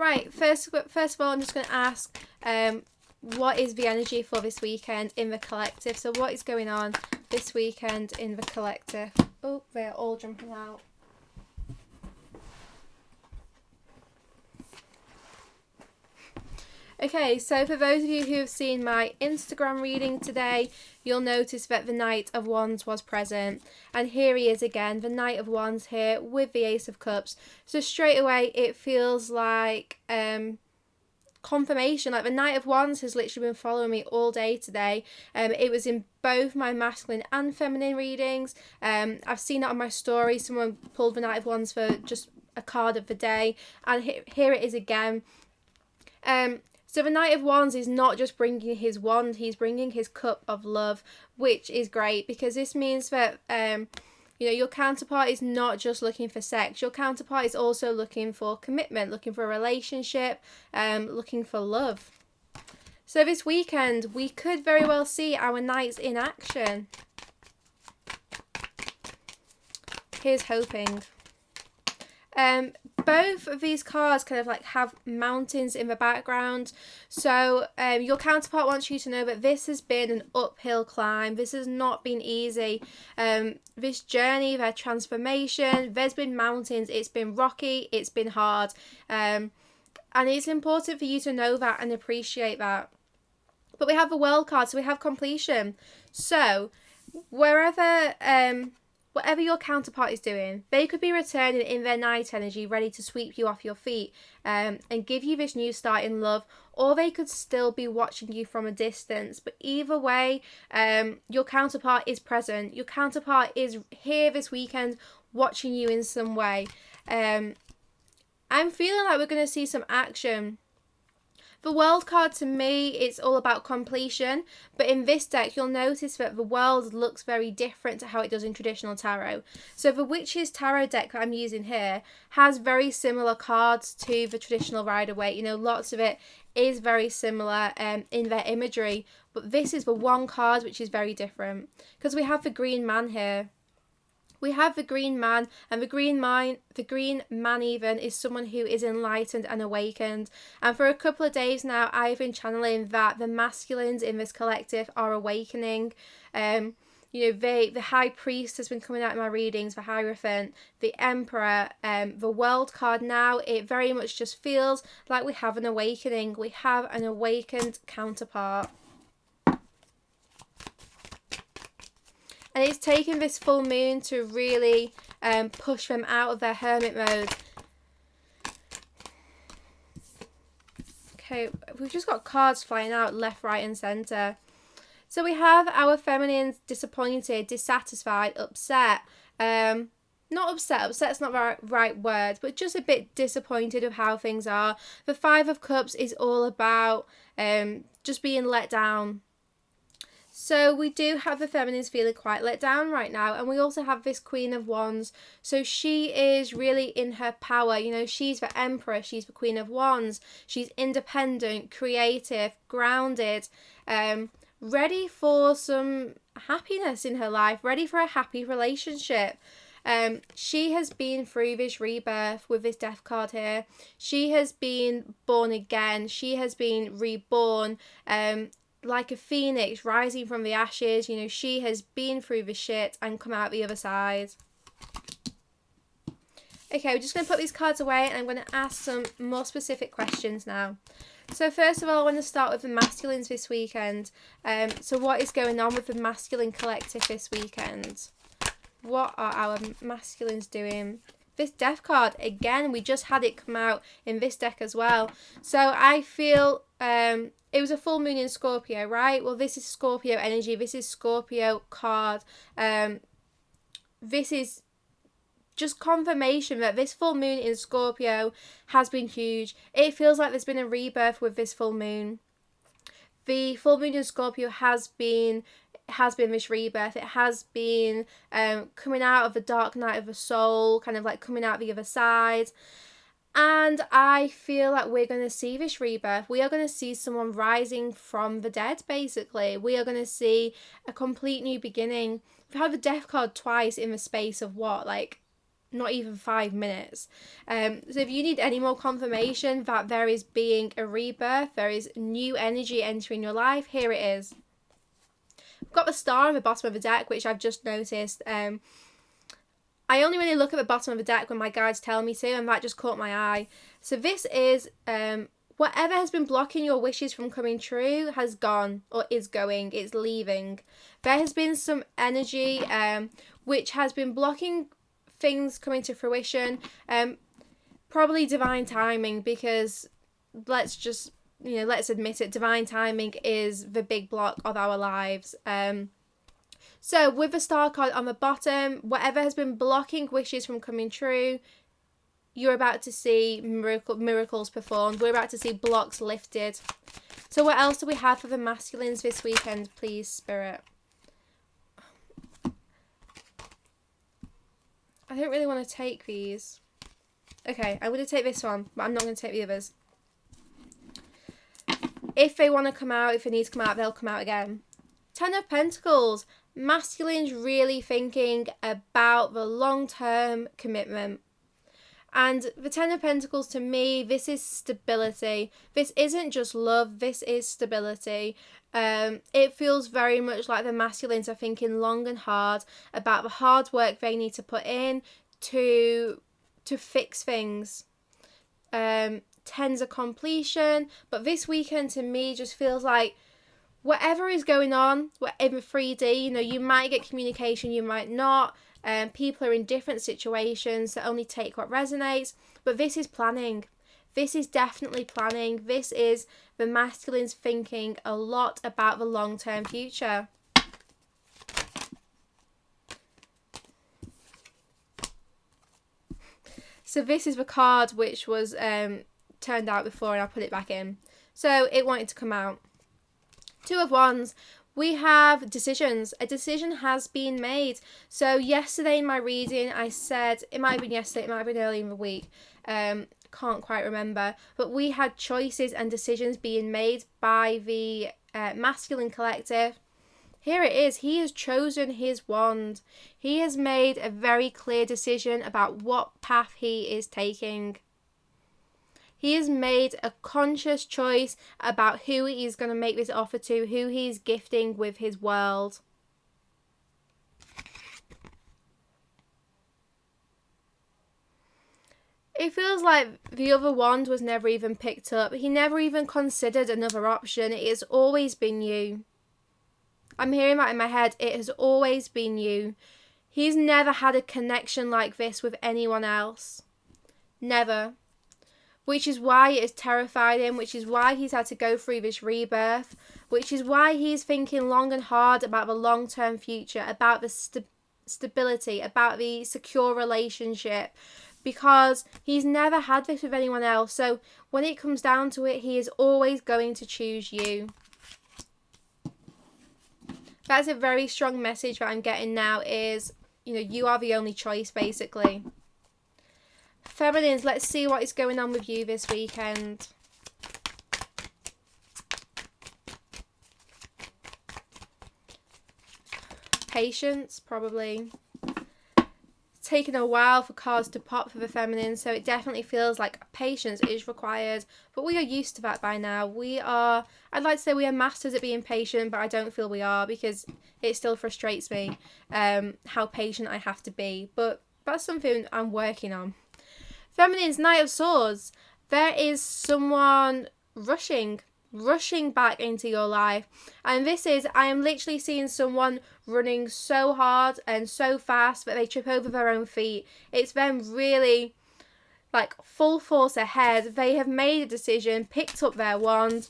Right, first of all, I'm just going to ask, what is the energy for this weekend in the collective? So what is going on this weekend in the collective? Oh, they're all jumping out. Okay, so for those of you who have seen my Instagram reading today, you'll notice that the Knight of Wands was present. And here he is again, the Knight of Wands here with the Ace of Cups. So straight away, it feels like confirmation. Like the Knight of Wands has literally been following me all day today. It was in both my masculine and feminine readings. I've seen it on my story. Someone pulled the Knight of Wands for just a card of the day. And here it is again. So the Knight of Wands is not just bringing his wand, he's bringing his cup of love, which is great because this means that, your counterpart is not just looking for sex. Your counterpart is also looking for commitment, looking for a relationship, looking for love. So this weekend, we could very well see our knights in action. Here's hoping. Both of these cards kind of like have mountains in the background. So your counterpart wants you to know that this has been an uphill climb. This has not been easy. This journey, their transformation, there's been mountains. It's been rocky. It's been hard. And it's important for you to know that and appreciate that. But we have the World card, so we have completion. So whatever your counterpart is doing, they could be returning in their night energy, ready to sweep you off your feet and give you this new start in love, or they could still be watching you from a distance. But either way, your counterpart is present. Your counterpart is here this weekend watching you in some way. I'm feeling like we're going to see some action. The World card, to me, it's all about completion. But in this deck, you'll notice that the world looks very different to how it does in traditional tarot. So the Witch's Tarot deck that I'm using here has very similar cards to the traditional Rider-Waite. Lots of it is very similar in their imagery. But this is the one card which is very different. Because we have the Green Man here. We have the Green Man, and the Green Man even is someone who is enlightened and awakened. And for a couple of days now, I've been channeling that the masculines in this collective are awakening. The High Priest has been coming out in my readings, the Hierophant, the Emperor, the World card now. It very much just feels like we have an awakening. We have an awakened counterpart. And it's taken this full moon to really push them out of their hermit mode. Okay, we've just got cards flying out left, right and centre. So we have our feminines disappointed, dissatisfied, upset. Not upset, upset's not the right word, but just a bit disappointed of how things are. The Five of Cups is all about just being let down. So we do have the feminines feeling quite let down right now. And we also have this Queen of Wands. So she is really in her power. She's the Emperor. She's the Queen of Wands. She's independent, creative, grounded, ready for some happiness in her life, ready for a happy relationship. She has been through this rebirth with this Death card here. She has been born again. She has been reborn. Like a phoenix rising from the ashes. She has been through the shit and come out the other side. Okay, we're just going to put these cards away and I'm going to ask some more specific questions now. So first of all, I want to start with the masculines this weekend. So what is going on with the masculine collective this weekend? What are our masculines doing? This Death card, again, we just had it come out in this deck as well. So I feel it was a full moon in Scorpio, right? Well, this is Scorpio energy. This is Scorpio card. This is just confirmation that this full moon in Scorpio has been huge. It feels like there's been a rebirth with this full moon. The full moon in Scorpio has been this rebirth. It has been coming out of the dark night of the soul, kind of like coming out the other side. And I feel like we're going to see this rebirth. We are going to see someone rising from the dead, basically. We are going to see a complete new beginning. We've had the Death card twice in the space of what, like not even 5 minutes. So if you need any more confirmation that there is being a rebirth, there is new energy entering your life, here it is. I've got the star on the bottom of the deck, which I've just noticed. I only really look at the bottom of the deck when my guides tell me to, and that just caught my eye. So this is whatever has been blocking your wishes from coming true has gone, or is going, it's leaving. There has been some energy which has been blocking things coming to fruition. Probably divine timing, because let's admit it, divine timing is the big block of our lives. So with the star card on the bottom, whatever has been blocking wishes from coming true, you're about to see miracles performed. We're about to see blocks lifted. So what else do we have for the masculines this weekend, please, Spirit? I don't really want to take these. Okay, I'm going to take this one, but I'm not going to take the others. If they want to come out, if they need to come out, they'll come out again. Ten of Pentacles. Masculines really thinking about the long-term commitment. And the Ten of Pentacles, to me, this is stability. This isn't just love, this is stability. It feels very much like the masculines are thinking long and hard about the hard work they need to put in to fix things. Tens of completion, but this weekend to me just feels like whatever is going on in 3D, you might get communication, you might not. People are in different situations, so only take what resonates. But this is planning. This is definitely planning. This is the masculines thinking a lot about the long-term future. So this is the card which was turned out before, and I put it back in. So it wanted to come out. Two of Wands. We have decisions. A decision has been made. So yesterday in my reading, I said, it might have been yesterday, it might have been early in the week. Can't quite remember. But we had choices and decisions being made by the masculine collective. Here it is. He has chosen his wand. He has made a very clear decision about what path he is taking. He has made a conscious choice about who he is going to make this offer to, who he's gifting with his world. It feels like the other wand was never even picked up. He never even considered another option. It has always been you. I'm hearing that in my head. It has always been you. He's never had a connection like this with anyone else. Never. Which is why it has terrified him, which is why he's had to go through this rebirth, which is why he's thinking long and hard about the long-term future, about the stability, about the secure relationship, because he's never had this with anyone else. So when it comes down to it, he is always going to choose you. That's a very strong message that I'm getting now is, you are the only choice, basically. Feminines, let's see what is going on with you this weekend. Patience, probably. It's taken a while for cards to pop for the feminine, so it definitely feels like patience is required. But we are used to that by now. I'd like to say we are masters at being patient, but I don't feel we are, because it still frustrates me how patient I have to be. But that's something I'm working on. Feminine's Knight of Swords. There is someone rushing back into your life. And I am literally seeing someone running so hard and so fast that they trip over their own feet. It's them really, like, full force ahead. They have made a decision, picked up their wand,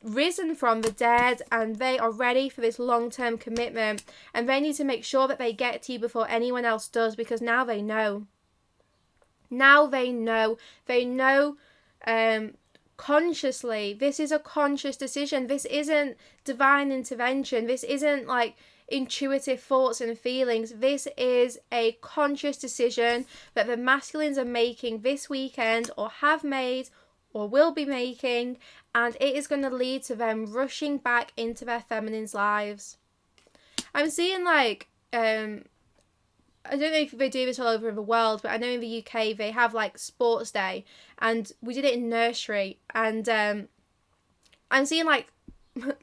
risen from the dead, and they are ready for this long-term commitment. And they need to make sure that they get to you before anyone else does, because now they know. Now they know. They know consciously. This is a conscious decision. This isn't divine intervention. This isn't like intuitive thoughts and feelings. This is a conscious decision that the masculines are making this weekend, or have made, or will be making, and it is going to lead to them rushing back into their feminines' lives. I'm seeing like I don't know if they do this all over the world, but I know in the UK they have like sports day, and we did it in nursery, and I'm seeing like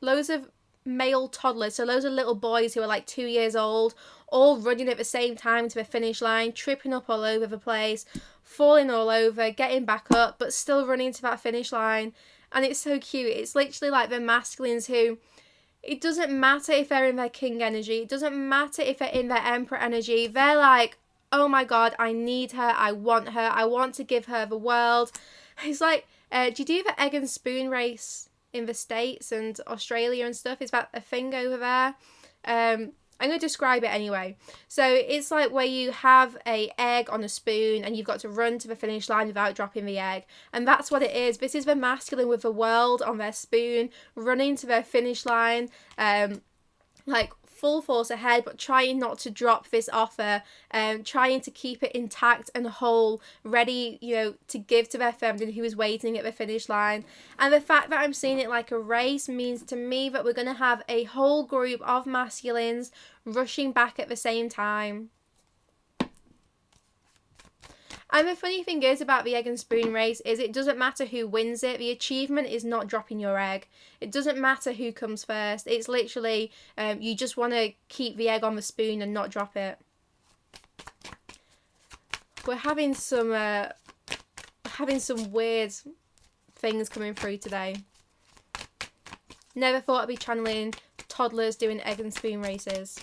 loads of male toddlers, so loads of little boys who are like 2 years old, all running at the same time to the finish line, tripping up all over the place, falling all over, getting back up, but still running to that finish line. And it's so cute. It's literally like the masculines who, it doesn't matter if they're in their king energy, it doesn't matter if they're in their emperor energy, they're like, oh my god, I need her, I want to give her the world. It's like, do you do the egg and spoon race in the States and Australia and stuff? Is that a thing over there? I'm going to describe it anyway. So it's like where you have a egg on a spoon and you've got to run to the finish line without dropping the egg. And that's what it is. This is the masculine with the world on their spoon, running to their finish line, like full force ahead, but trying not to drop this offer, trying to keep it intact and whole, ready, you know, to give to their feminine who is waiting at the finish line. And the fact that I'm seeing it like a race means to me that we're going to have a whole group of masculines rushing back at the same time. And the funny thing is about the egg and spoon race is it doesn't matter who wins it. The achievement is not dropping your egg. It doesn't matter who comes first. It's literally you just want to keep the egg on the spoon and not drop it. We're having some weird things coming through today. Never thought I'd be channeling toddlers doing egg and spoon races.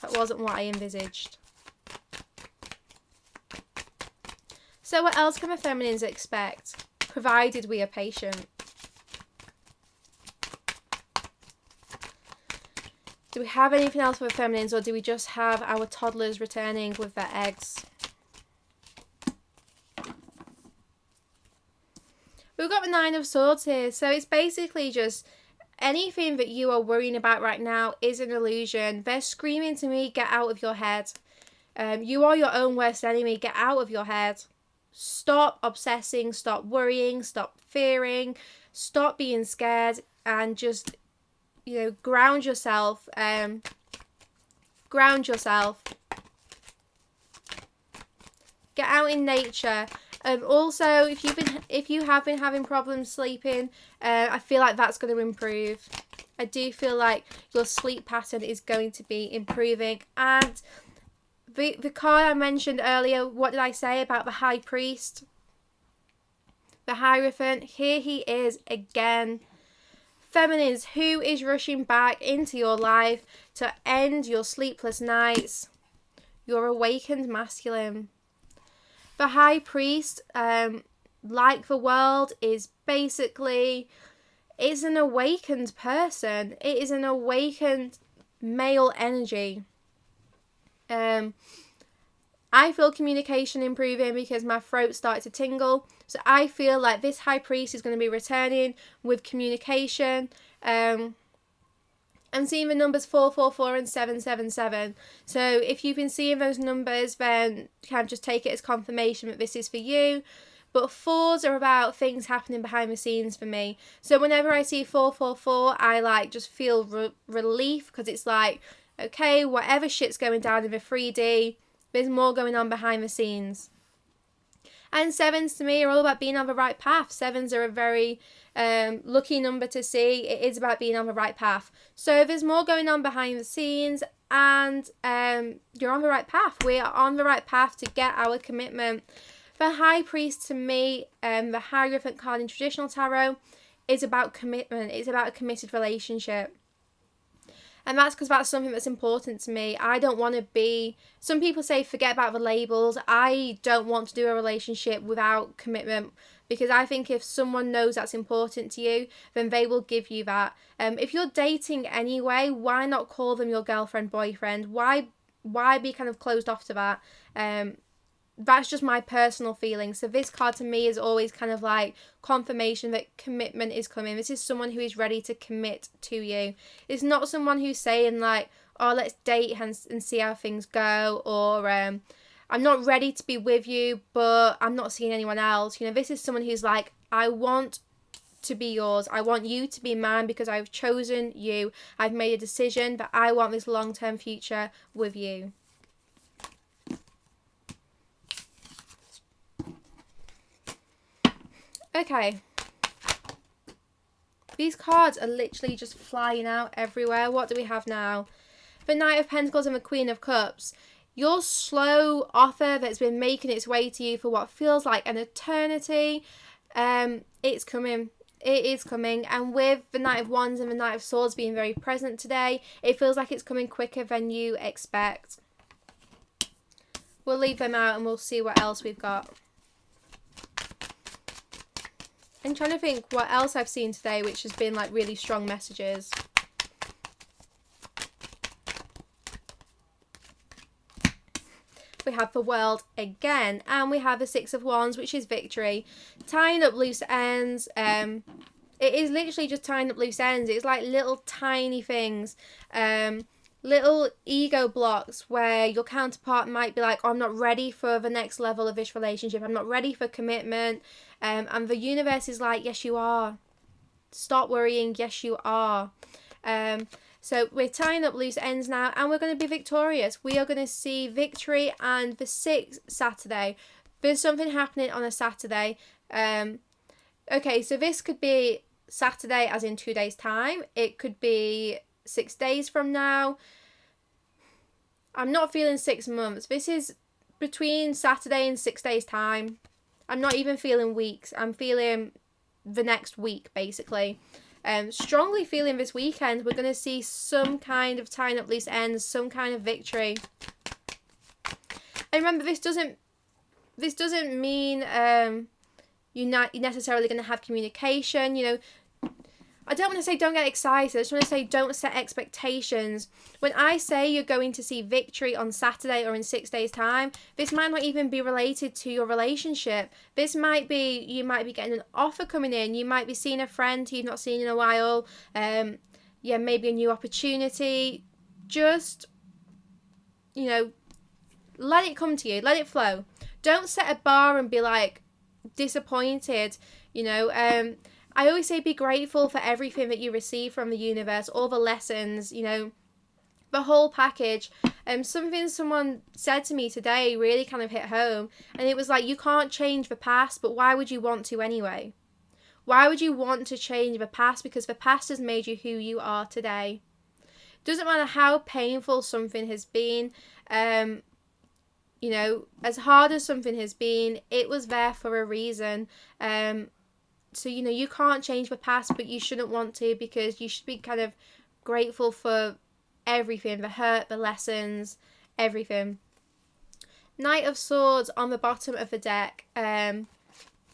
That wasn't what I envisaged. So what else can the feminines expect, provided we are patient? Do we have anything else for the feminines, or do we just have our toddlers returning with their eggs? We've got the Nine of Swords here, so it's basically just anything that you are worrying about right now is an illusion. They're screaming to me, get out of your head. You are your own worst enemy, get out of your head. Stop obsessing, stop worrying, stop fearing, stop being scared, and just, you know, ground yourself. Ground yourself. Get out in nature. Also, if you have been having problems sleeping, I feel like that's going to improve. I do feel like your sleep pattern is going to be improving. And the card I mentioned earlier, what did I say about the High Priest? The Hierophant, here he is again. Feminines, who is rushing back into your life to end your sleepless nights? Your awakened masculine. The High Priest, like the world, is basically, is an awakened person. It is an awakened male energy. I feel communication improving because my throat started to tingle. So I feel like this High Priest is going to be returning with communication. I'm seeing the numbers 444 and 777. So if you've been seeing those numbers, then kind of just take it as confirmation that this is for you. But fours are about things happening behind the scenes for me. So whenever I see 444, I like just feel relief, because it's like, okay, whatever shit's going down in the 3D, there's more going on behind the scenes. And sevens to me are all about being on the right path. Sevens are a very lucky number to see. It is about being on the right path. So there's more going on behind the scenes, and you're on the right path. We are on the right path to get our commitment. The High Priest to me, the Hierophant card in traditional tarot, is about commitment. It's about a committed relationship. And that's because that's something that's important to me. I don't want to be... Some people say forget about the labels. I don't want to do a relationship without commitment, because I think if someone knows that's important to you, then they will give you that. If you're dating anyway, why not call them your girlfriend, boyfriend? Why be kind of closed off to that? That's just my personal feeling. So this card to me is always kind of like confirmation that commitment is coming. This is someone who is ready to commit to you. It's not someone who's saying like, oh, let's date and see how things go, or I'm not ready to be with you, but I'm not seeing anyone else. You know, this is someone who's like, I want to be yours. I want you to be mine because I've chosen you. I've made a decision that I want this long-term future with you. Okay. These cards are literally just flying out everywhere. What do we have now? The Knight of Pentacles and the Queen of Cups. Your slow offer that's been making its way to you for what feels like an eternity, it's coming. It is coming. And with the Knight of Wands and the Knight of Swords being very present today, it feels like it's coming quicker than you expect. We'll leave them out and we'll see what else we've got. I'm trying to think what else I've seen today which has been like really strong messages. We have the World again, and we have the Six of Wands, which is victory. Tying up loose ends. It is literally just tying up loose ends. It's like little tiny things. Little ego blocks where your counterpart might be like, oh, I'm not ready for the next level of this relationship. I'm not ready for commitment. And the universe is like, yes, you are. Stop worrying. Yes, you are. So we're tying up loose ends now, and we're going to be victorious. We are going to see victory, and the 6th Saturday. There's something happening on a Saturday. Okay, so this could be Saturday as in 2 days' time. It could be 6 days from now. I'm not feeling 6 months. This is between Saturday and 6 days' time. I'm not even feeling weeks. I'm feeling the next week, basically. Strongly feeling this weekend we're going to see some kind of tying up loose ends, some kind of victory. And remember, this doesn't mean you're necessarily going to have communication. You know, I don't want to say don't get excited. I just want to say don't set expectations. When I say you're going to see victory on Saturday or in 6 days' time, this might not even be related to your relationship. This might be, you might be getting an offer coming in. You might be seeing a friend who you've not seen in a while. Yeah, maybe a new opportunity. Just, you know, let it come to you. Let it flow. Don't set a bar and be like disappointed, you know. I always say be grateful for everything that you receive from the universe, all the lessons, you know, the whole package. Something someone said to me today really kind of hit home, and it was like, you can't change the past, but why would you want to anyway? Why would you want to change the past? Because the past has made you who you are today. Doesn't matter how painful something has been, you know, as hard as something has been, it was there for a reason. So, you know, you can't change the past, but you shouldn't want to, because you should be kind of grateful for everything, the hurt, the lessons, everything. Knight of Swords on the bottom of the deck.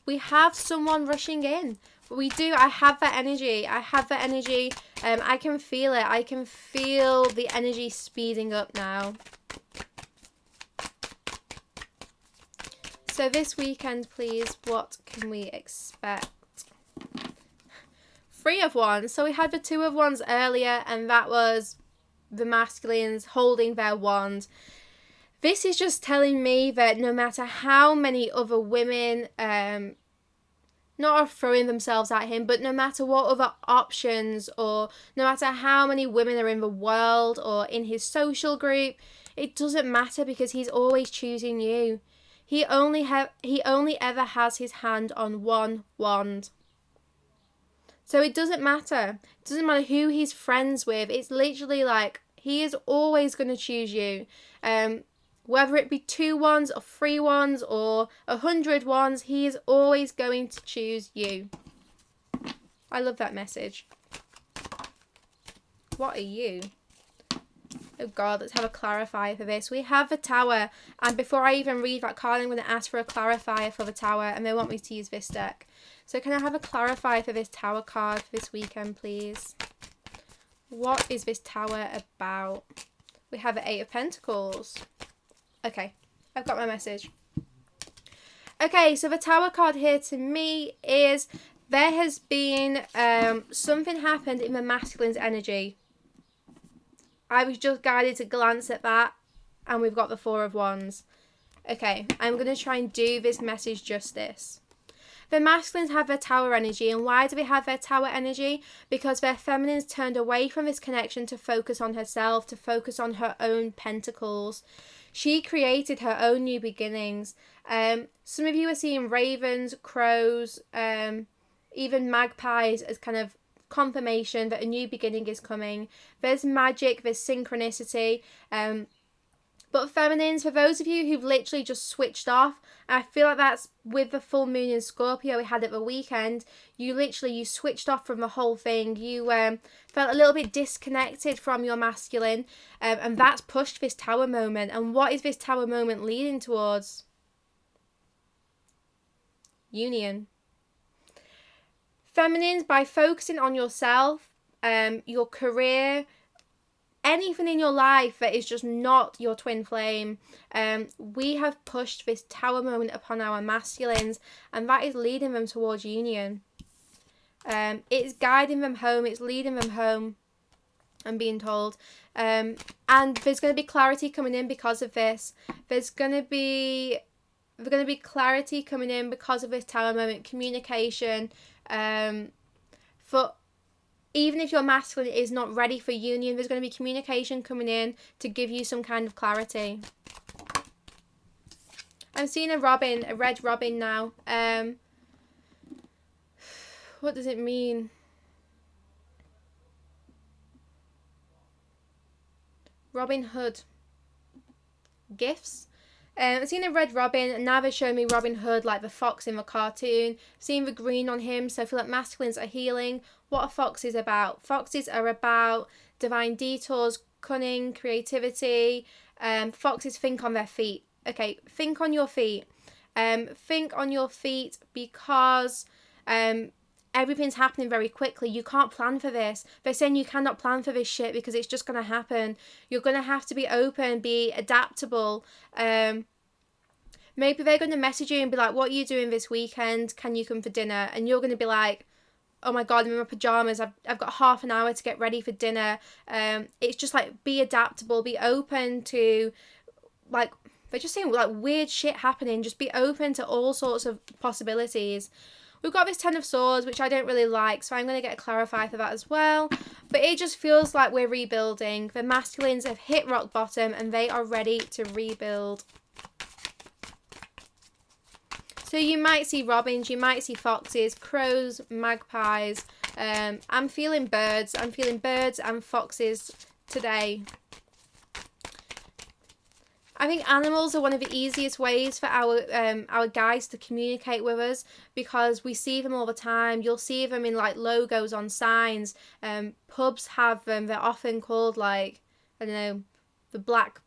We have someone rushing in. We do. I have that energy. I have that energy. I can feel it. I can feel the energy speeding up now. So this weekend, please, what can we expect? 3 of Wands. So we had the 2 of Wands earlier, and that was the masculines holding their wand. This is just telling me that no matter how many other women not are throwing themselves at him, but no matter what other options, or no matter how many women are in the world or in his social group, it doesn't matter, because he's always choosing you. He only ever has his hand on one wand. So it doesn't matter. It doesn't matter who he's friends with. It's literally like, he is always going to choose you. Whether it be 2 wands or 3 wands or 100 wands, he is always going to choose you. I love that message. What are you? Oh God, let's have a clarifier for this. We have the Tower, and before I even read that card, I'm going to ask for a clarifier for the Tower, and they want me to use this deck. So can I have a clarifier for this Tower card for this weekend, please? What is this Tower about? We have the 8 of Pentacles. Okay, I've got my message. Okay, so the Tower card here to me is, there has been something happened in the masculine's energy. I was just guided to glance at that, and we've got the 4 of Wands. Okay, I'm going to try and do this message justice. The masculines have their Tower energy, and why do they have their Tower energy? Because their feminines turned away from this connection to focus on herself, to focus on her own pentacles. She created her own new beginnings. Some of you are seeing ravens, crows, even magpies as kind of confirmation that a new beginning is coming. There's magic, there's synchronicity. But feminines, for those of you who've literally just switched off, I feel like that's with the full moon in Scorpio we had at the weekend. You switched off from the whole thing. You felt a little bit disconnected from your masculine, and that's pushed this Tower moment. And what is this Tower moment leading towards? Union. Feminines, by focusing on yourself, your career, anything in your life that is just not your twin flame, we have pushed this Tower moment upon our masculines, and that is leading them towards union. It's guiding them home, it's leading them home, I'm being told. And there's going to be clarity coming in because of this. There's going to be clarity coming in because of this Tower moment, communication. For even if your masculine is not ready for union, there's going to be communication coming in to give you some kind of clarity. I'm seeing a robin, a red robin now. What does it mean? Robin Hood. Gifts. I've seen a red robin, and now they're showing me Robin Hood like the fox in the cartoon. Seeing the green on him, so I feel like masculines are healing. What are foxes about? Foxes are about divine detours, cunning, creativity. Foxes think on their feet. Okay, think on your feet. Think on your feet because everything's happening very quickly. You can't plan for this. They're saying you cannot plan for this shit because it's just going to happen. You're going to have to be open, be adaptable. Maybe they're going to message you and be like, what are you doing this weekend? Can you come for dinner? And you're going to be like, oh my God, I'm in my pajamas. I've got half an hour to get ready for dinner. It's just like, be adaptable, be open to, like, they're just saying like weird shit happening. Just be open to all sorts of possibilities. We've got this Ten of Swords, which I don't really like, so I'm going to get a clarify for that as well. But it just feels like we're rebuilding. The masculines have hit rock bottom and they are ready to rebuild. So you might see robins, you might see foxes, crows, magpies. I'm feeling birds. I'm feeling birds and foxes today. I think animals are one of the easiest ways for our guys to communicate with us because we see them all the time. You'll see them in like logos on signs. Pubs have them. They're often called like, I don't know, the black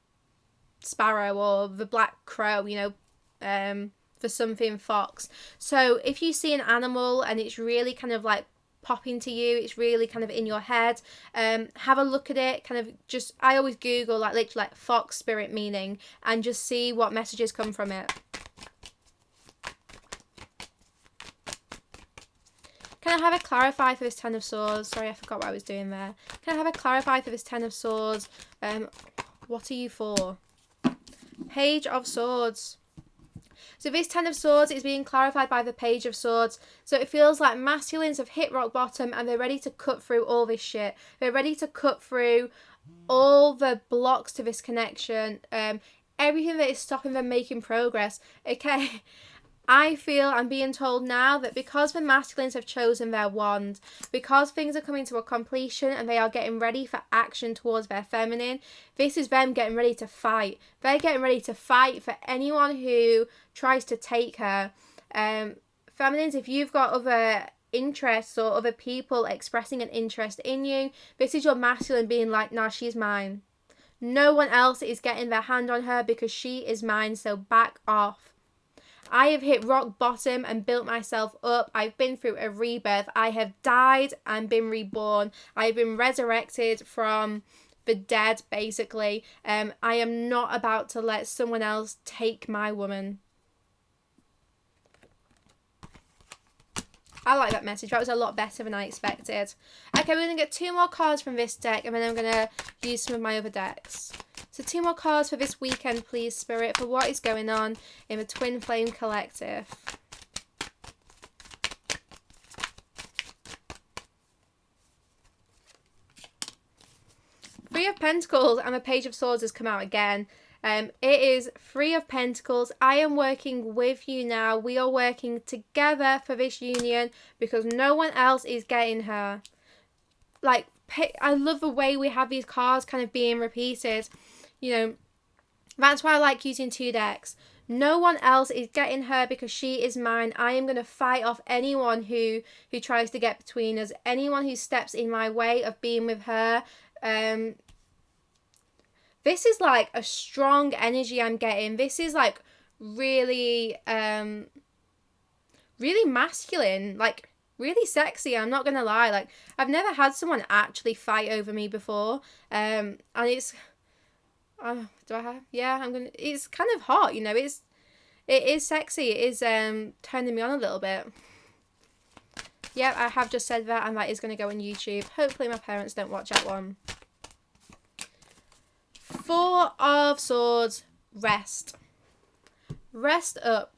sparrow or the black crow, you know, for something fox. So if you see an animal and it's really kind of like popping to you, it's really kind of in your head, have a look at it, kind of just, I always Google like literally like fox spirit meaning and just see what messages come from it. Can I have a clarify for this Ten of Swords? Sorry, I forgot what I was doing there. Can I have a clarify for this Ten of Swords? What are you for? Page of Swords. So this Ten of Swords is being clarified by the Page of Swords. So it feels like masculines have hit rock bottom and they're ready to cut through all this shit. They're ready to cut through all the blocks to this connection. Everything that is stopping them making progress. Okay, I feel I'm being told now that because the masculines have chosen their wand, because things are coming to a completion and they are getting ready for action towards their feminine, this is them getting ready to fight. They're getting ready to fight for anyone who tries to take her. Feminines, if you've got other interests or other people expressing an interest in you, this is your masculine being like, nah, she's mine. No one else is getting their hand on her because she is mine, so back off. I have hit rock bottom and built myself up. I've been through a rebirth. I have died and been reborn. I've been resurrected from the dead, basically. I am not about to let someone else take my woman. I like that message. That was a lot better than I expected. Okay, we're going to get 2 more cards from this deck and then I'm going to use some of my other decks. So 2 more cards for this weekend, please, Spirit, for what is going on in the Twin Flame Collective. Three of Pentacles and the Page of Swords has come out again. It is Three of Pentacles. I am working with you now. We are working together for this union because no one else is getting her. Like, I love the way we have these cards kind of being repeated. You know, that's why I like using 2 decks. No one else is getting her because she is mine. I am going to fight off anyone who tries to get between us. Anyone who steps in my way of being with her. This is like a strong energy I'm getting. This is like really, really masculine. Like, really sexy, I'm not gonna lie. Like, I've never had someone actually fight over me before, and it's it's kind of hot, you know. It is sexy. It is turning me on a little bit. Yeah, I have just said that, and that is going to go on YouTube. Hopefully my parents don't watch that one. 4 of Swords. Rest up.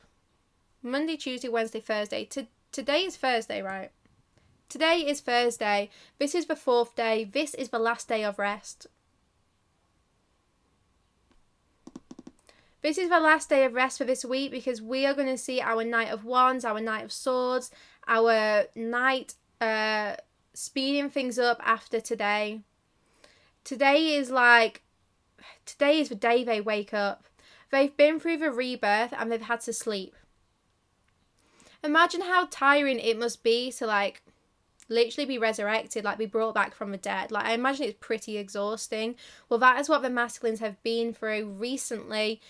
Monday, Tuesday, Wednesday, Thursday. Today is Thursday, right? Today is Thursday. This is the 4th day. This is the last day of rest. This is the last day of rest for this week because we are going to see our Knight of Wands, our Knight of Swords, our Knight speeding things up after today. Today is the day they wake up. They've been through the rebirth and they've had to sleep. Imagine how tiring it must be to like literally be resurrected, like be brought back from the dead. Like, I imagine it's pretty exhausting. Well, that is what the masculines have been through recently.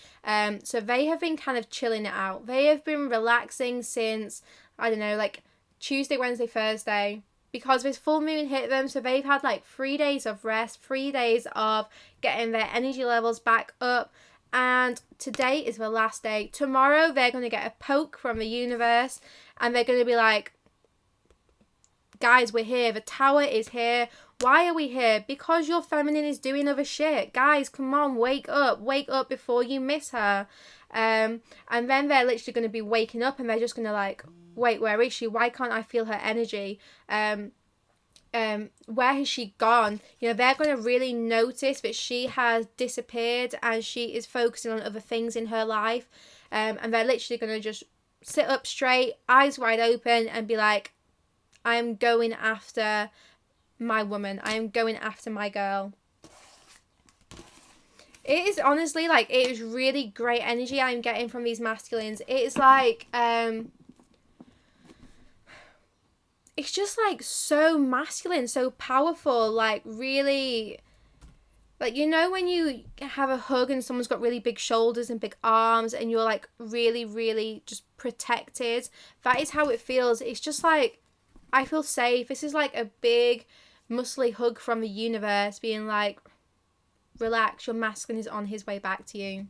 So they have been kind of chilling it out. They have been relaxing since, I don't know, like Tuesday, Wednesday, Thursday, because this full moon hit them. So they've had like 3 days of rest, 3 days of getting their energy levels back up. And today is the last day. Tomorrow they're going to get a poke from the universe and they're going to be like, guys, we're here. The tower is here. Why are we here? Because your feminine is doing other shit. Guys, come on, wake up. Wake up before you miss her. And then they're literally going to be waking up and they're just going to like, wait, where is she? Why can't I feel her energy? Where has she gone? You know, they're going to really notice that she has disappeared and she is focusing on other things in her life. And they're literally going to just sit up straight, eyes wide open and be like, I am going after my woman. I am going after my girl. It is honestly like, it is really great energy I'm getting from these masculines. It is like, it's just like so masculine, so powerful, like really, like, you know when you have a hug and someone's got really big shoulders and big arms and you're like really, really just protected? That is how it feels. It's just like, I feel safe. This is like a big muscly hug from the universe being like, relax, your masculine is on his way back to you.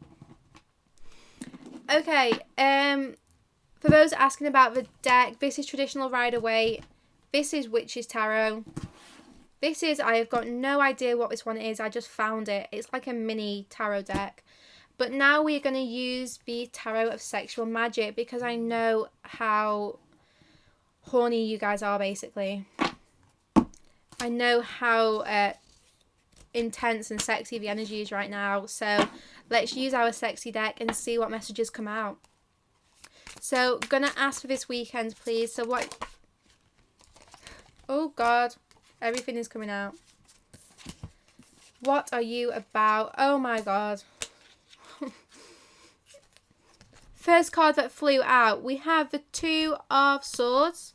Okay, for those asking about the deck, this is Traditional Rider-Waite. This is Witch's Tarot. This is, I have got no idea what this one is. I just found it. It's like a mini tarot deck. But now we're going to use the Tarot of Sexual Magic because I know how horny you guys are, basically. I know how intense and sexy the energy is right now. So let's use our sexy deck and see what messages come out. So, gonna ask for this weekend, please. So what... Oh, God. Everything is coming out. What are you about? Oh, my God. First card that flew out, we have the Two of Swords.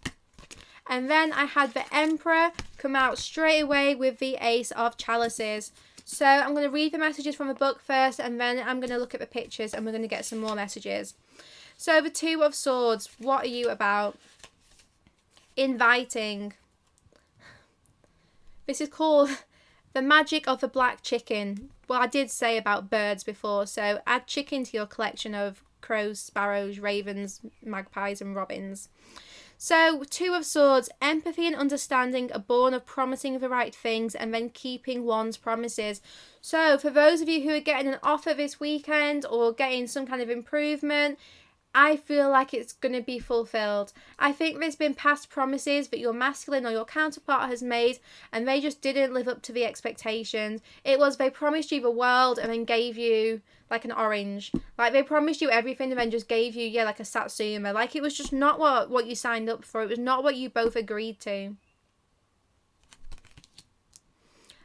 And then I had the Emperor come out straight away with the Ace of Chalices. So I'm going to read the messages from the book first, and then I'm going to look at the pictures, and we're going to get some more messages. So the Two of Swords, what are you about? Inviting. This is called the magic of the black chicken. Well, I did say about birds before, so add chicken to your collection of crows, sparrows, ravens, magpies and robins. So, Two of Swords, empathy and understanding are born of promising the right things and then keeping one's promises. So, for those of you who are getting an offer this weekend or getting some kind of improvement, I feel like it's going to be fulfilled. I think there's been past promises that your masculine or your counterpart has made, and they just didn't live up to the expectations. It was they promised you the world and then gave you like an orange. Like they promised you everything and then just gave you, yeah, like a satsuma. Like it was just not what you signed up for. It was not what you both agreed to.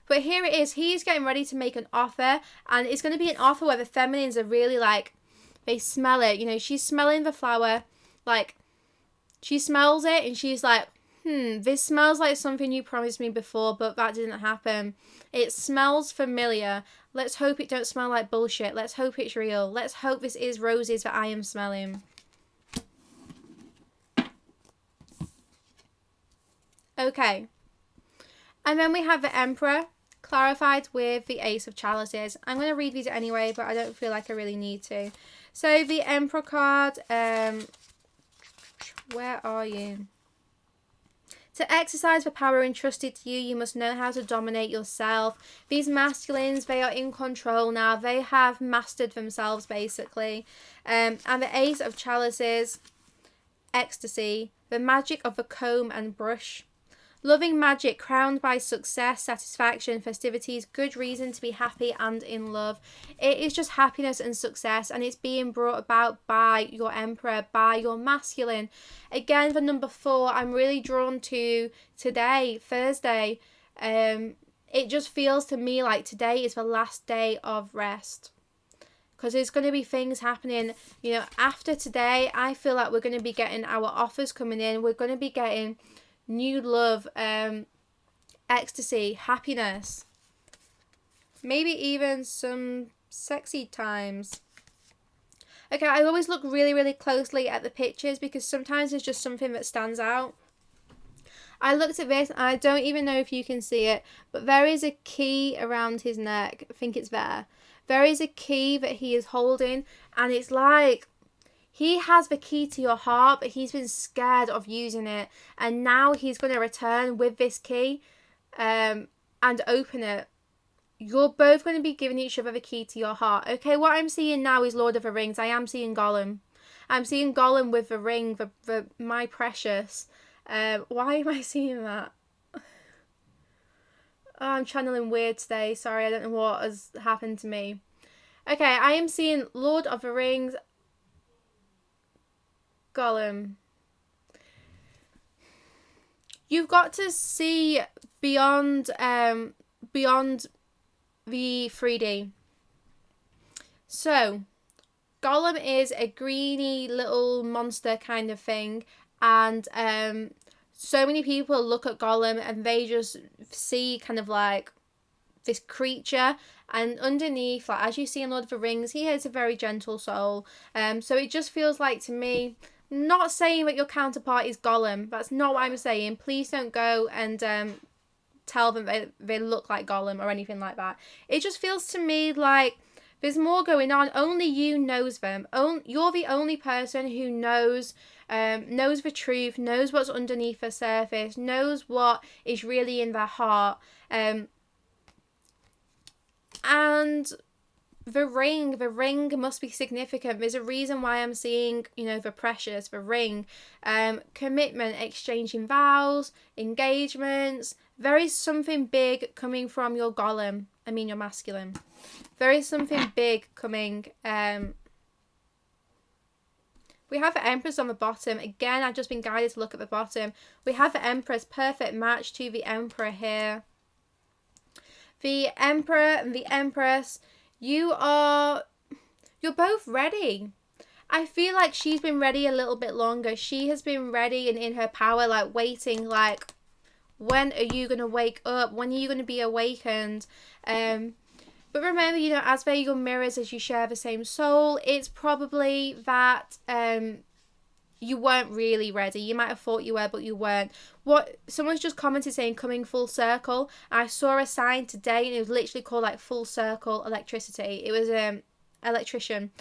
But here it is. He's getting ready to make an offer, and it's going to be an offer where the feminines are really like, they smell it. You know, she's smelling the flower, like she smells it and she's like, this smells like something you promised me before, but that didn't happen. It smells familiar. Let's hope it don't smell like bullshit. Let's hope it's real. Let's hope this is roses that I am smelling. Okay. And then we have the Emperor, clarified with the Ace of Chalices. I'm going to read these anyway, but I don't feel like I really need to. So the Emperor card, where are you? To exercise the power entrusted to you, you must know how to dominate yourself. These masculines, they are in control now. They have mastered themselves, basically. And the Ace of Chalices, ecstasy, the magic of the comb and brush. Loving magic crowned by success, satisfaction, festivities, good reason to be happy and in love. It is just happiness and success, and it's being brought about by your Emperor, by your masculine. Again, for number 4, I'm really drawn to today, Thursday. It just feels to me like today is the last day of rest. Because there's going to be things happening, you know, after today. I feel like we're going to be getting our offers coming in. We're going to be getting new love, ecstasy, happiness, maybe even some sexy times. Okay, I always look really, really closely at the pictures because sometimes there's just something that stands out. I looked at this and I don't even know if you can see it, but there is a key around his neck. I think it's there. There is a key that he is holding, and it's like he has the key to your heart, but he's been scared of using it. And now he's going to return with this key and open it. You're both going to be giving each other the key to your heart. Okay, what I'm seeing now is Lord of the Rings. I am seeing Gollum. I'm seeing Gollum with the ring, the my precious. Why am I seeing that? Oh, I'm channeling weird today. Sorry, I don't know what has happened to me. Okay, I am seeing Lord of the Rings, Gollum. You've got to see beyond the 3D. So Gollum is a greeny little monster kind of thing, and so many people look at Gollum and they just see kind of like this creature, and underneath, like as you see in Lord of the Rings, he has a very gentle soul. So it just feels like to me, not saying that your counterpart is Gollum, that's not what I'm saying. Please don't go and tell them they look like Gollum or anything like that. It just feels to me like there's more going on. Only you knows them. You're the only person who knows the truth, knows what's underneath the surface, knows what is really in their heart. And the ring must be significant. There's a reason why I'm seeing, you know, the precious, the ring, commitment, exchanging vows, engagements. There is something big coming from your Gollum. I mean your masculine. There is something big coming. We have the Empress on the bottom. Again, I've just been guided to look at the bottom. We have the Empress, perfect match to the Emperor here. The Emperor and the Empress, you're both ready. I feel like she's been ready a little bit longer. She has been ready and in her power, like waiting, like, when are you going to wake up? When are you going to be awakened? But remember, you know, as they're your mirrors, as you share the same soul, it's probably that you weren't really ready. You might have thought you were, but you weren't. Someone's just commented saying coming full circle. I saw a sign today and it was literally called like full circle electricity. It was electrician.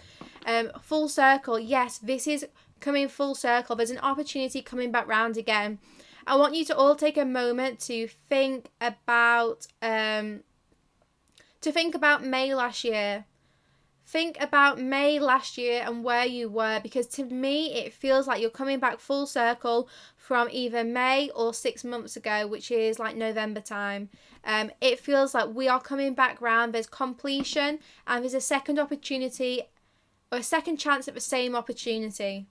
Full circle. Yes, this is coming full circle. There's an opportunity coming back round again. I want you to all take a moment to think about May last year. Think about May last year and where you were, because to me it feels like you're coming back full circle from either May or 6 months ago, which is like November time. It feels like we are coming back round. There's completion and there's a second opportunity or a second chance at the same opportunity.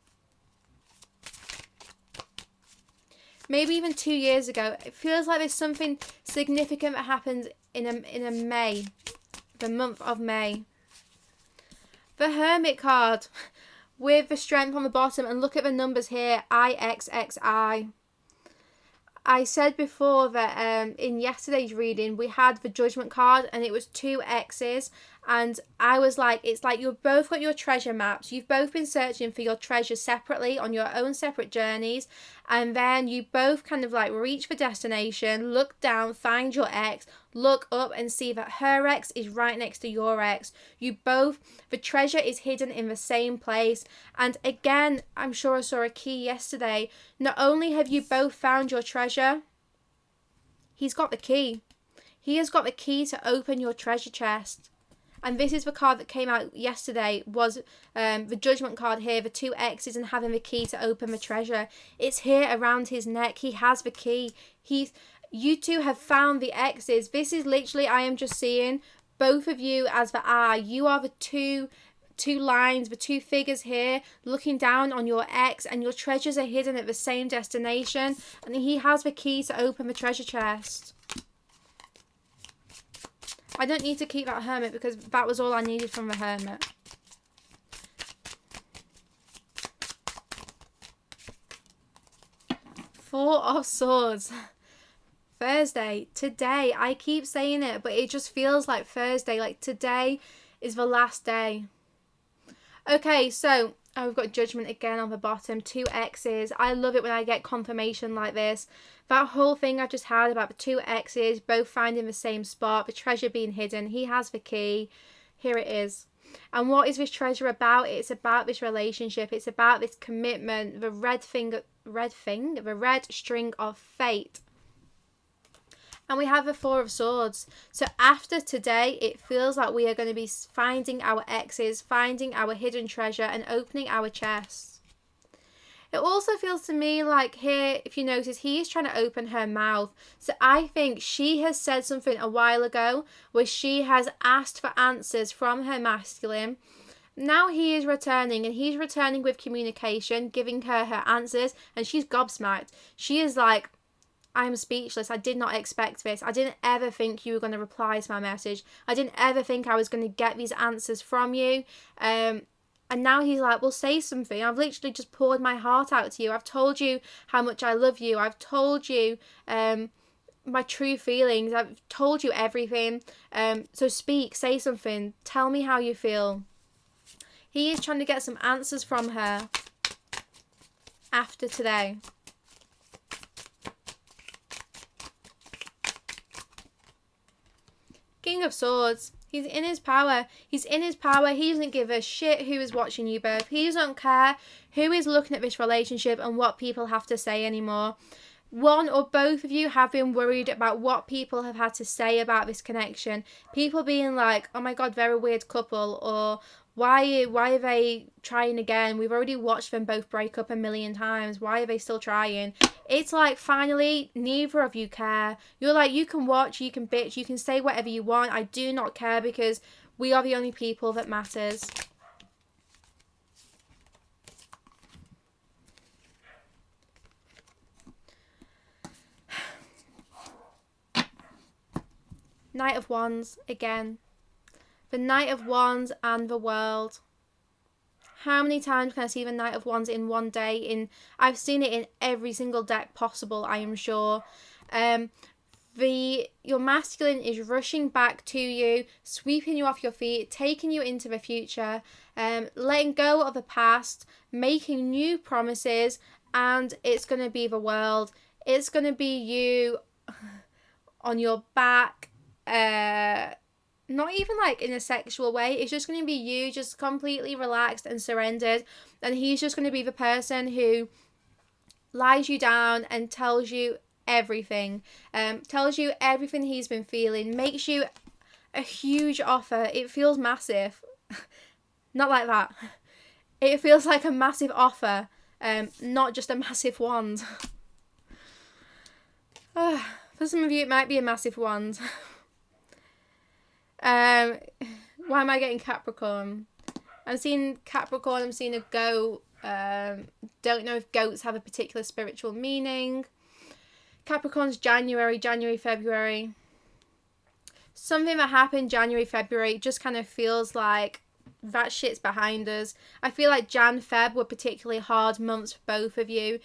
Maybe even 2 years ago. It feels like there's something significant that happens in a May, the month of May. The Hermit card with the strength on the bottom, and look at the numbers here, IXXI. I said before that in yesterday's reading we had the Judgment card and it was 2 X's, and I was like, it's like you've both got your treasure maps, you've both been searching for your treasure separately on your own separate journeys, and then you both kind of like reach the destination, look down, find your ex, look up and see that her ex is right next to your ex. You both, the treasure is hidden in the same place. And again, I'm sure I saw a key yesterday. Not only have you both found your treasure, he's got the key. He has got the key to open your treasure chest. And this is the card that came out yesterday, was the Judgment card here, the 2 X's and having the key to open the treasure. It's here around his neck. He has the key. You two have found the X's. This is literally, I am just seeing both of you as the eye. You are the two lines, the 2 figures here looking down on your ex, and your treasures are hidden at the same destination. And he has the key to open the treasure chest. I don't need to keep that Hermit because that was all I needed from the Hermit. Four of Swords. Thursday. Today. I keep saying it, but it just feels like Thursday. Like today is the last day. Okay, so we've got Judgment again on the bottom. 2 X's. I love it when I get confirmation like this. That whole thing I just had about the 2 X's, both finding the same spot, the treasure being hidden. He has the key. Here it is. And what is this treasure about? It's about this relationship. It's about this commitment. The red string of fate. And we have the 4 of Swords. So after today, it feels like we are going to be finding our exes, finding our hidden treasure, and opening our chests. It also feels to me like here, if you notice, he is trying to open her mouth. So I think she has said something a while ago where she has asked for answers from her masculine. Now he is returning, and he's returning with communication, giving her her answers, and she's gobsmacked. She is like, I'm speechless. I did not expect this. I didn't ever think you were going to reply to my message. I didn't ever think I was going to get these answers from you. And now he's like, well, say something. I've literally just poured my heart out to you. I've told you how much I love you. I've told you my true feelings. I've told you everything. So speak, say something. Tell me how you feel. He is trying to get some answers from her after today. King of Swords. He's in his power. He's in his power. He doesn't give a shit who is watching you both. He doesn't care who is looking at this relationship and what people have to say anymore. One or both of you have been worried about what people have had to say about this connection. People being like, oh my god, they're a weird couple, or why are they trying again? We've already watched them both break up 1,000,000 times. Why are they still trying? It's like, finally, neither of you care. You're like, you can watch, you can bitch, you can say whatever you want. I do not care because we are the only people that matters. Knight of Wands again. The Knight of Wands and the World. How many times can I see the Knight of Wands in one day? I've seen it in every single deck possible, I am sure. Your masculine is rushing back to you, sweeping you off your feet, taking you into the future, letting go of the past, making new promises, and it's going to be the World. It's going to be you on your back, not even like in a sexual way. It's just going to be you just completely relaxed and surrendered, and he's just going to be the person who lies you down and tells you everything, he's been feeling, makes you a huge offer. It feels massive. Not like that. It feels like a massive offer, not just a massive wand. For some of you, it might be a massive wand. Why am I getting Capricorn? I'm seeing Capricorn, I'm seeing a goat. Don't know if goats have a particular spiritual meaning. Capricorn's January, February. Something that happened January, February just kind of feels like that shit's behind us. I feel like Jan, Feb were particularly hard months for both of you.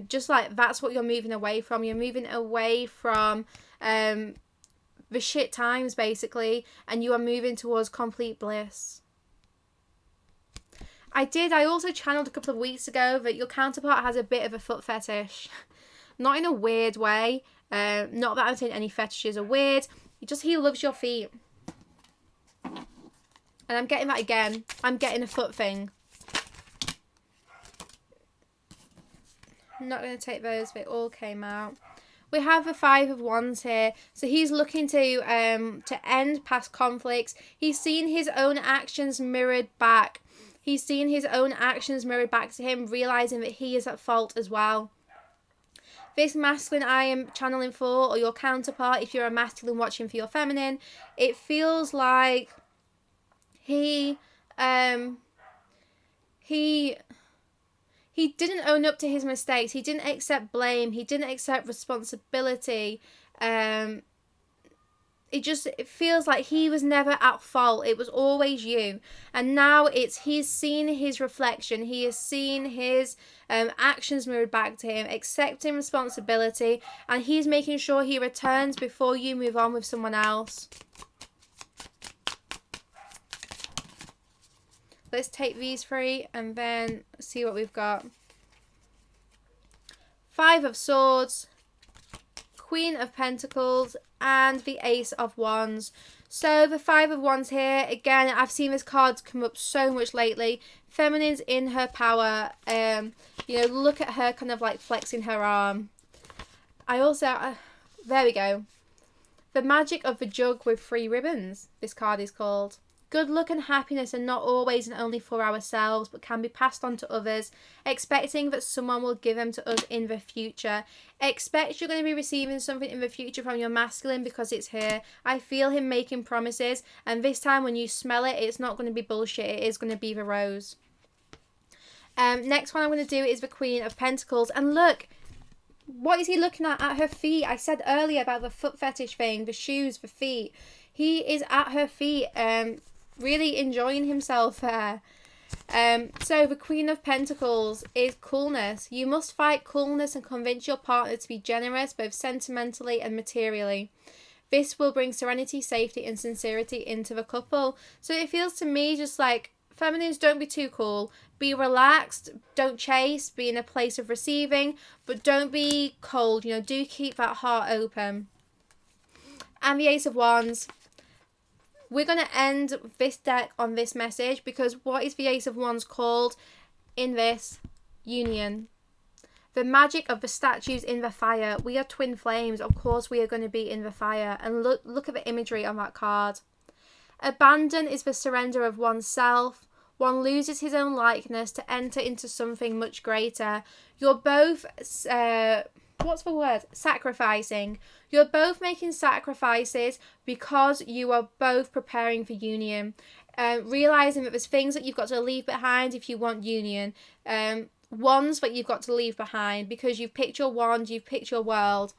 Just like that's what you're moving away from. You're moving away from the shit times, basically, and you are moving towards complete bliss. I also channeled a couple of weeks ago that your counterpart has a bit of a foot fetish. Not in a weird way. Not that I'm saying any fetishes are weird. He loves your feet. And I'm getting that again. I'm getting a foot thing. I'm not going to take those. They all came out. We have the 5 of Wands here. So he's looking to end past conflicts. He's seen his own actions mirrored back. He's seen his own actions mirrored back to him, realising that he is at fault as well. This masculine I am channeling for, or your counterpart, if you're a masculine watching for your feminine, it feels like he didn't own up to his mistakes. He didn't accept blame. He didn't accept responsibility. It feels like he was never at fault. It was always you. And now he's seen his reflection. He has seen his actions mirrored back to him, accepting responsibility, and he's making sure he returns before you move on with someone else. Let's take these 3 and then see what we've got. 5 of Swords, Queen of Pentacles, and the Ace of Wands. So the 5 of Wands here, again, I've seen this card come up so much lately. Feminine's in her power. Look at her kind of like flexing her arm. There we go. The Magic of the Jug with 3 ribbons, this card is called. Good luck and happiness are not always and only for ourselves, but can be passed on to others, expecting that someone will give them to us in the future. Expect you're going to be receiving something in the future from your masculine because it's here. I feel him making promises, and this time when you smell it, it's not going to be bullshit. It is going to be the rose. Next one I'm going to do is the Queen of Pentacles. And look, what is he looking at her feet? I said earlier about the foot fetish thing, the shoes, the feet. He is at her feet, really enjoying himself there. So the Queen of Pentacles is coolness. You must fight coolness and convince your partner to be generous, both sentimentally and materially. This will bring serenity, safety, and sincerity into the couple. So it feels to me just like, feminines, don't be too cool. Be relaxed. Don't chase. Be in a place of receiving, but don't be cold. Do keep that heart open. And the Ace of Wands. We're going to end this deck on this message because what is the Ace of Wands called in this? Union. The magic of the statues in the fire. We are twin flames. Of course we are going to be in the fire. And look at the imagery on that card. Abandon is the surrender of oneself. One loses his own likeness to enter into something much greater. You're both... sacrificing. You're both making sacrifices because you are both preparing for union. Realizing that there's things that you've got to leave behind if you want union. Wands that you've got to leave behind because you've picked your wand, you've picked your world.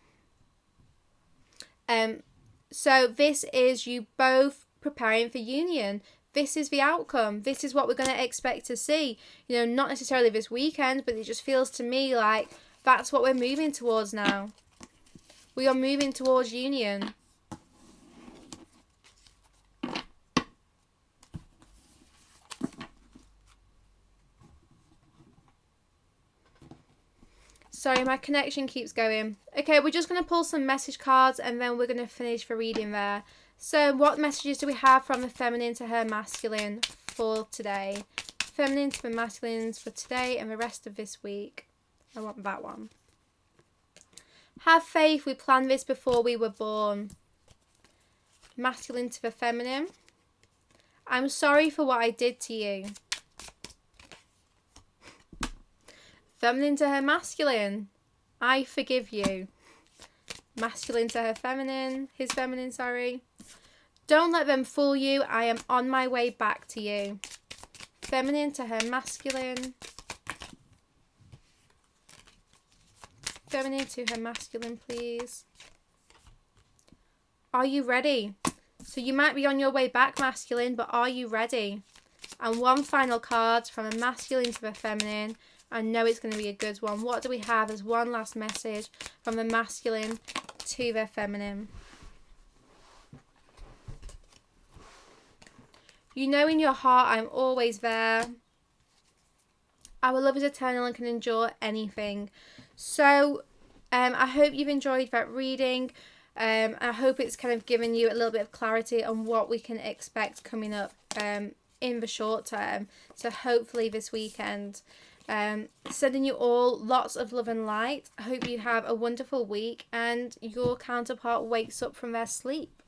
So this is you both preparing for union. This is the outcome. This is what we're going to expect to see. Not necessarily this weekend, but it just feels to me like that's what we're moving towards now. We are moving towards union. Sorry, my connection keeps going. Okay, we're just going to pull some message cards and then we're going to finish the reading there. So what messages do we have from the feminine to her masculine for today? Feminine to the masculines for today and the rest of this week. I want that one. Have faith, we planned this before we were born. Masculine to the feminine. I'm sorry for what I did to you. Feminine to her masculine. I forgive you. Masculine to her feminine. His feminine, sorry. Don't let them fool you. I am on my way back to you. Feminine to her masculine. Feminine to her masculine, please. Are you ready? So you might be on your way back, masculine, but are you ready? And one final card from a masculine to a feminine. I know it's going to be a good one. What do we have as one last message from the masculine to their feminine? You know in your heart I'm always there. Our love is eternal and can endure anything. So I hope you've enjoyed that reading. I hope it's kind of given you a little bit of clarity on what we can expect coming up in the short term. So hopefully this weekend. Sending you all lots of love and light. I hope you have a wonderful week and your counterpart wakes up from their sleep.